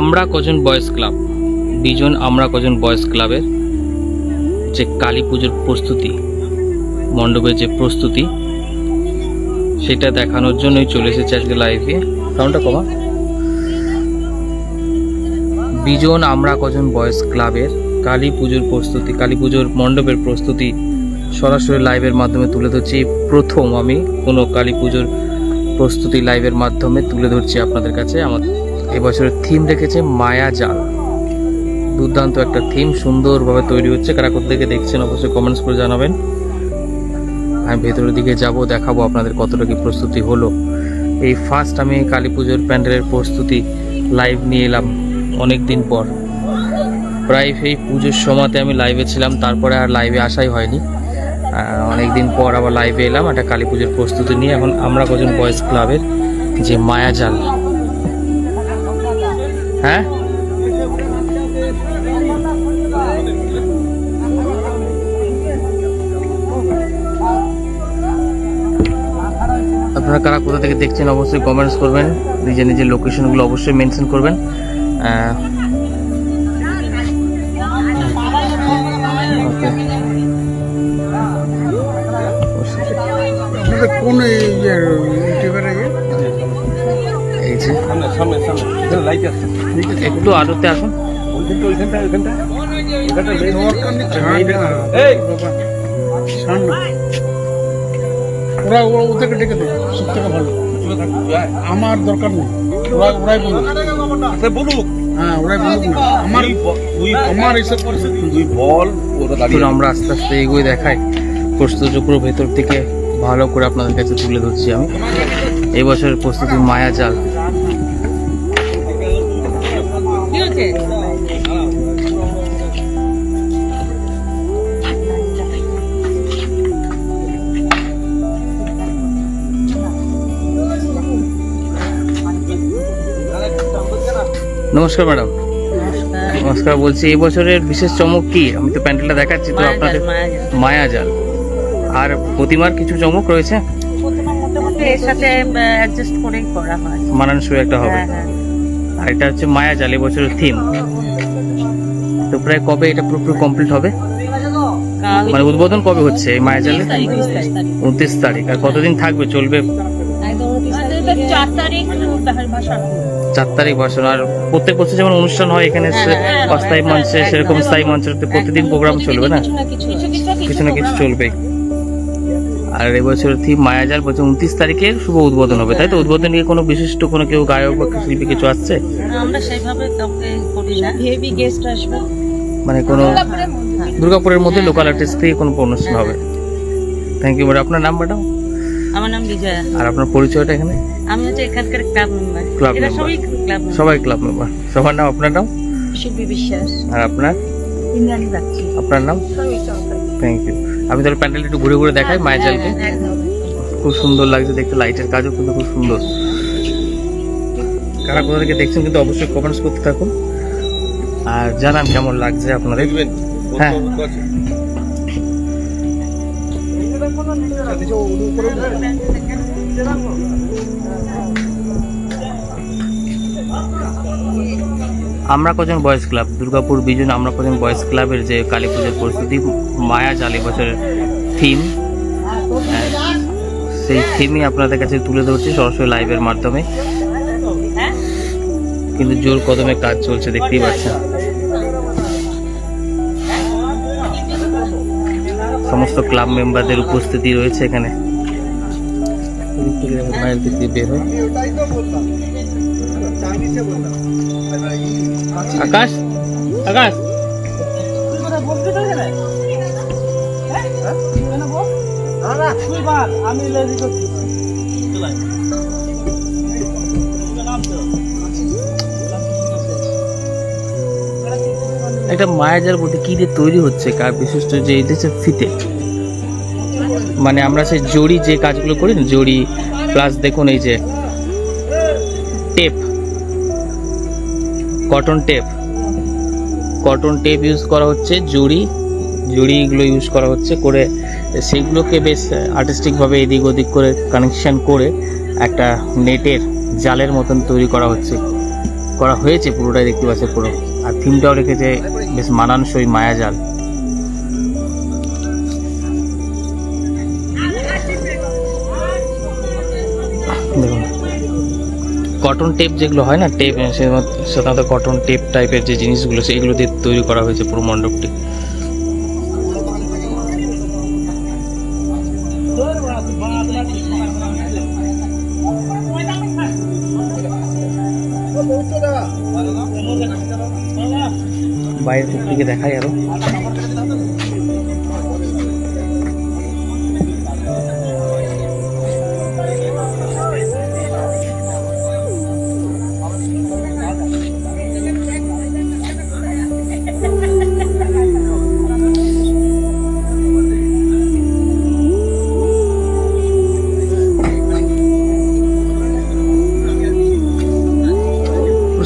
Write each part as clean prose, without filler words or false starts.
আমরা কজন boys club, বিজন আমরা কজন বয়েজ ক্লাবের যে কালী পুজোর প্রস্তুতি, মণ্ডপের যে প্রস্তুতি, সেটা দেখানোর জন্যই চলে এসেছে আজকে লাইভে। সাউন্ডটা কমা। বিজন আমরা কজন বয়েজ ক্লাবের কালী পুজোর প্রস্তুতি, কালী পুজোর মণ্ডপের প্রস্তুতি সরাসরি লাইভের মাধ্যমে তুলে ধরছি। প্রথম আমি কোনো কালী পুজোর প্রস্তুতি লাইভের মাধ্যমে তুলে ধরছি আপনাদের কাছে। আমার এবছরের থিম রেখেছে মায়াজাল। দুর্দান্ত একটা থিম, সুন্দরভাবে তৈরি হচ্ছে। কারা কোথেকে দেখছেন অবশ্যই কমেন্টস করে জানাবেন। আমি ভেতরের দিকে যাব, দেখাবো আপনাদের কতটা কি প্রস্তুতি হলো। এই ফার্স্ট আমি কালী পুজোর প্যান্ডেলের প্রস্তুতি লাইভ নিয়ে এলাম অনেক দিন পর। প্রায় এই পুজোর সময়তে আমি লাইভে ছিলাম, তারপরে আর লাইভে আসাই হয়নি। অনেক দিন পর আবার লাইভে এলাম একটা কালী পুজোর প্রস্তুতি নিয়ে। এখন আমরা কজন বয়েজ ক্লাবের যে মায়াজাল, হ্যাঁ আপনারা কারা কোথা থেকে দেখছেন অবশ্যই কমেন্টস করবেন, নিজের নিজের লোকেশনগুলো অবশ্যই মেনশন করবেন। একটু আলোতে আসুন। ওদেরকে ডেকে দেয়, সব থেকে ভালো। আমার দরকার নেই, ওরাই বলুক। হ্যাঁ, ওরাই বলুক না। আমার এইসব তুই বল। আমরা আস্তে আস্তে এগিয়ে দেখাই প্রস্তুতি পুরো ভেতর থেকে ভালো করে আপনাদের কাছে তুলে ধরছি আমি। এই বছরের প্রস্তুতি মায়াজাল। নমস্কার ম্যাডাম। নমস্কার। বলছি এই বছরের বিশেষ চমক কি? আমি তো প্যান্ডেলটা দেখাচ্ছি তো আপনাদের। মায়াজাল আর প্রতিমার কিছু চমক রয়েছে, এর সাথে অ্যাডজাস্ট করেই করা হয়, মানানসই একটা হবে। আর এটা হচ্ছে মায়াজাল এবছরের থিম। তো প্রায় কবে এটা পুরোপুরি কমপ্লিট হবে? মানে উদ্বোধন কবে হচ্ছে এই মায়াজালে? 29 তারিখ। আর কতদিন থাকবে, চলবে? 4 তারিখ ভাষণ। আর প্রত্যেক বছর যেমন অনুষ্ঠান হয় এখানে অস্থায়ী মঞ্চে, সেরকম স্থায়ী মঞ্চে প্রতিদিন প্রোগ্রাম চলবে না? কিছু না কিছু চলবে। আর এবছর থিম মায়াজাল বলছে 29 তারিখে শুভ উদ্বোধন হবে, তাই তো? উদ্বোধন নিয়ে কোনো বিশিষ্ট কোনো কেউ গায়ক বা শিল্পী কিছু আসছে? আমরা সেইভাবে কাউকে করি না, হেভি গেস্ট আসবে। মানে কোনো দুর্গাপুরের মধ্যে লোকাল আর্টিস্ট দিয়ে কোনো অনুষ্ঠান হবে। Thank you madam. আপনার নাম ম্যাডাম? আমার নাম বিজয়া। আর আপনার পরিচয়টা এখানে? আমি হচ্ছে এখানকার ক্লাব মেম্বার। ক্লাব মেম্বার, সবাই ক্লাব মেম্বার। সবার নাম? আপনার নাম? শিল্পী বিশ্বাস। আর আপনার? ইন্দ্রাণী বাগচি। আপনার নাম? Thank you. আমি তাহলে প্যান্ডেল একটু ঘুরে ঘুরে দেখাই মায়াজালকে। খুব সুন্দর লাগছে দেখতে, লাইটের কাজও কিন্তু খুব সুন্দর। কারা কোথা থেকে দেখছেন কিন্তু অবশ্যই কমেন্টস করতে থাকুন আর জানান কেমন লাগছে আপনাদের। হ্যাঁ, আমরা কজন বয়েজ ক্লাব, দুর্গাপুর বিজন আমরা কজন বয়েজ ক্লাবের যে কালী পুজোর প্রস্তুতি মায়াজাল এবছরের থিম, সেই থিমই আপনাদের কাছে তুলে ধরছি সরাসরি লাইভের মাধ্যমে। কিন্তু জোর কদমে কাজ চলছে, দেখতেই পাচ্ছেন। সমস্ত ক্লাব মেম্বারদের উপস্থিতি রয়েছে এখানে। মায়ের দিক দিয়ে বের হয়। আকাশ, আকাশ একটা মায়াজাল বলতে কি দিয়ে তৈরি হচ্ছে, কার বিশিষ্ট যে এটা হচ্ছে ফিতে। মানে আমরা সেই জড়ি যে কাজগুলো করি না, জড়ি প্লাস দেখুন এই যে টেপ, কটন টেপ ইউজ করা হচ্ছে, জড়িগুলো ইউজ করা হচ্ছে করে সেইগুলোকে বেশ আর্টিস্টিকভাবে এদিক ওদিক করে কানেকশন করে একটা নেটের জালের মতন তৈরি করা হচ্ছে। করা হয়েছে পুরোটাই দেখতে পাচ্ছে পুরো, আর থিমটাও রেখেছে বেশ মানানসই মায়াজাল। দেখুন কটন টেপ যেগুলো হয় না, টেপ সাধারণত কটন টেপ টাইপের যে জিনিসগুলো সেগুলো দিয়ে তৈরি করা হয়েছে পুরো মণ্ডপটি। বাইরের দিক থেকে দেখাই আরো।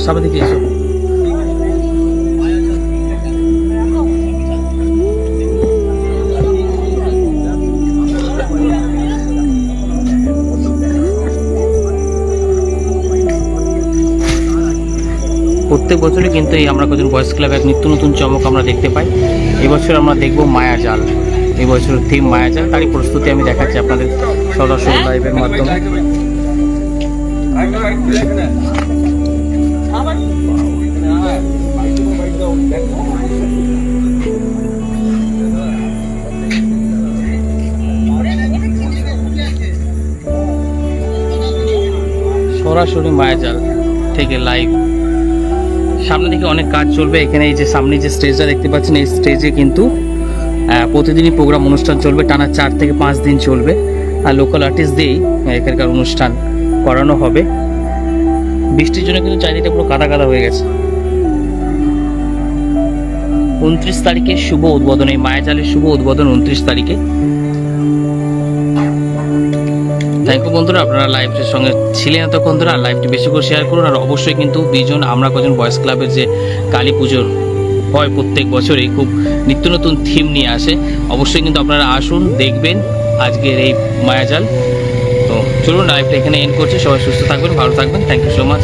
সামনে দিকে এসো। প্রত্যেক বছরই কিন্তু এই আমরা কজন বয়েজ ক্লাবে এক নিত্য নতুন চমক আমরা দেখতে পাই। এবছর আমরা দেখব মায়াজাল, এবছর থিম মায়াজাল, তারই প্রস্তুতি আমি দেখাচ্ছি আপনাদের সরাসরি লাইভের মাধ্যমে। সরাসরি মায়াজাল থেকে লাইভ। সামনে দিকে অনেক কাজ চলবে এখানে। এই যে সামনে যে স্টেজটা দেখতে পাচ্ছেন, এই স্টেজে কিন্তু প্রতিদিনই প্রোগ্রাম অনুষ্ঠান চলবে, টানা 4 থেকে 5 দিন চলবে। আর লোকাল আর্টিস্ট দিয়েই এখানকার অনুষ্ঠান করানো হবে। বৃষ্টির জন্য কিন্তু চারিদিকটা পুরো কাদা কাদা হয়ে গেছে। 29 তারিখে শুভ উদ্বোধন, এই মায়াজালের শুভ উদ্বোধন 29 তারিখে। থ্যাংক ইউ বন্ধুরা, আপনারা লাইভের সঙ্গে ছিলেন এতক্ষণ ধরে। আর লাইভটি বেশি করে শেয়ার করুন। আর অবশ্যই কিন্তু বিজন আমরা কজন বয়েজ ক্লাবের যে কালী পুজোর হয় প্রত্যেক বছরই খুব নিত্য নতুন থিম নিয়ে আসে, অবশ্যই কিন্তু আপনারা আসুন, দেখবেন আজকের এই মায়াজাল। তো চলুন লাইভটা এখানে এন্ড করছি। সবাই সুস্থ থাকবেন, ভালো থাকবেন। Thank you so much.